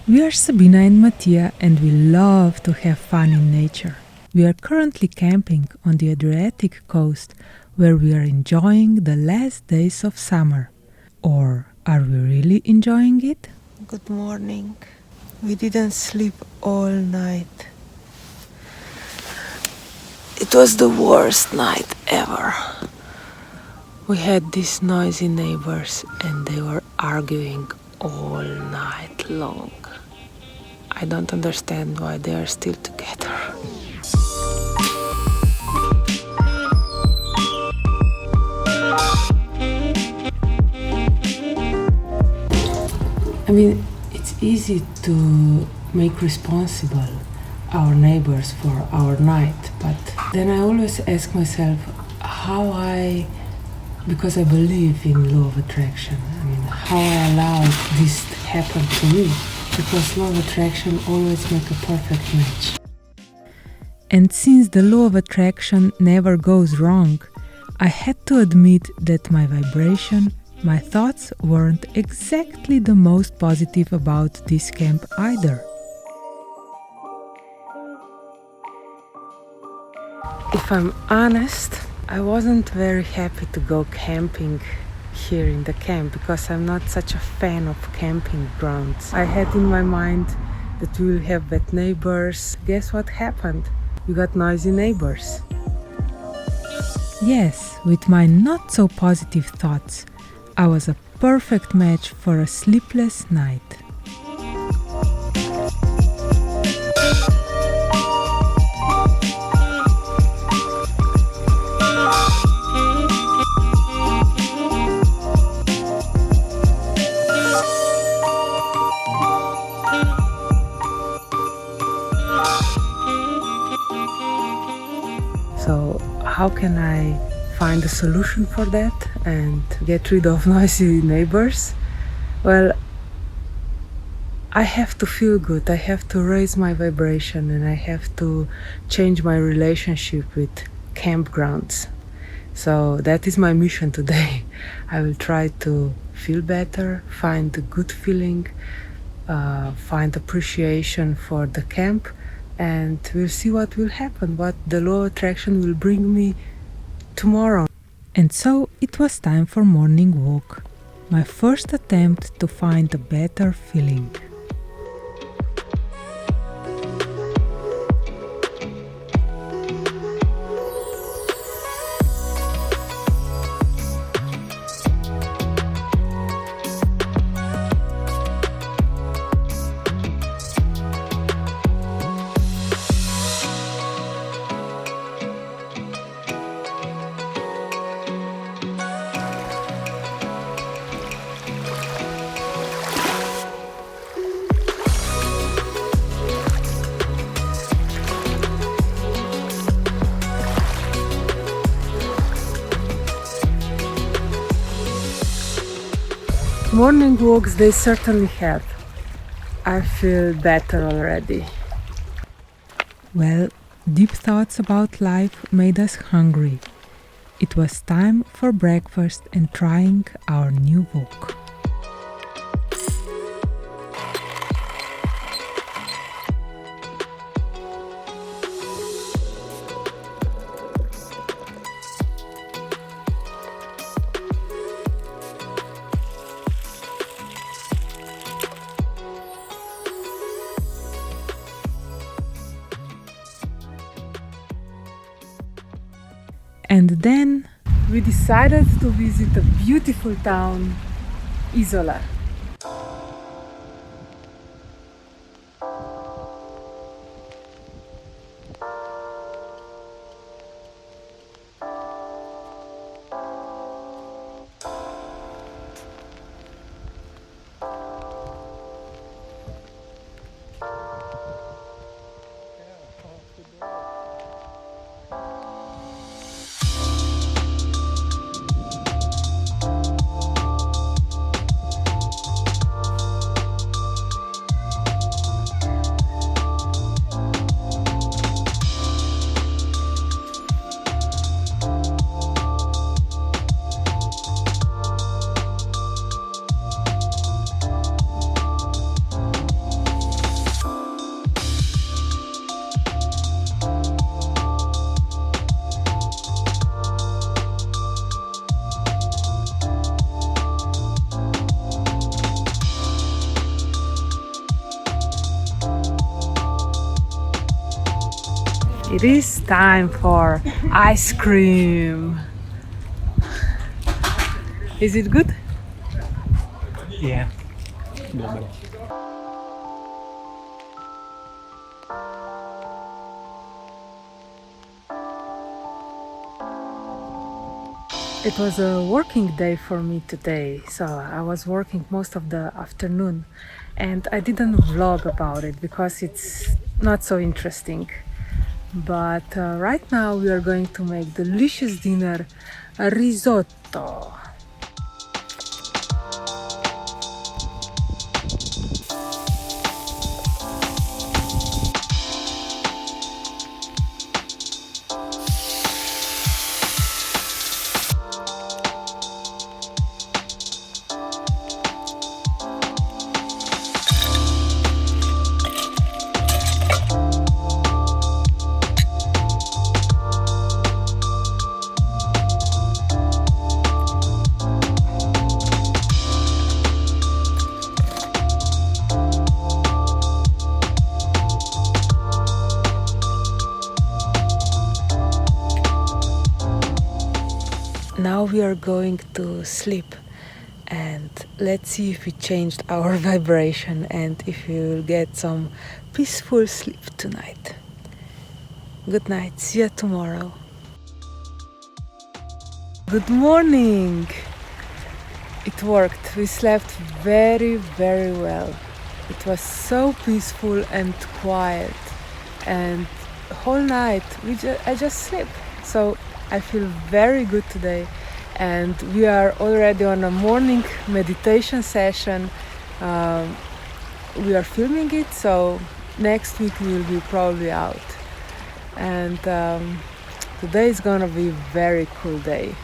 We are Sabina and Matija and we love to have fun in nature. We are currently camping on the Adriatic coast where we are enjoying the last days of summer. Or are we really enjoying it? Good morning. We didn't sleep all night. It was the worst night ever. We had these noisy neighbors and they were arguing all night long. I don't understand why they are still together. I mean, it's easy to make responsible our neighbors for our night, but then I always ask myself because I believe in law of attraction, how I allowed this to happen to me, because law of attraction always make a perfect match. And since the law of attraction never goes wrong, I had to admit that my vibration, my thoughts weren't exactly the most positive about this camp either. If I'm honest, I wasn't very happy to go camping here in the camp because I'm not such a fan of camping grounds. I had in my mind that we will have bad neighbors. Guess what happened? We got noisy neighbors. Yes, with my not so positive thoughts, I was a perfect match for a sleepless night. So how can I find a solution for that and get rid of noisy neighbors? Well, I have to feel good, I have to raise my vibration, and I have to change my relationship with campgrounds. So that is my mission today. I will try to feel better, find a good feeling, find appreciation for the camp, and we'll see what will happen, what the law of attraction will bring me tomorrow. And so it was time for morning walk, my first attempt to find a better feeling. Morning walks, they certainly help. I feel better already. Well, deep thoughts about life made us hungry. It was time for breakfast and trying our new wok. And then we decided to visit a beautiful town, Izola. It is time for ice cream. Is it good? Yeah. Belevder. It was a working day for me today, so I was working most of the afternoon and I didn't vlog about it because it's not so interesting. But right now we are going to make delicious dinner, risotto. Now we are going to sleep and let's see if we changed our vibration and if we will get some peaceful sleep tonight. Good night, see you tomorrow. Good morning! It worked, we slept very well. It was so peaceful and quiet and the whole night I just slept. So I feel very good today and we are already on a morning meditation session. We are filming it, so next week we will be probably out. And today is gonna be a very cool day.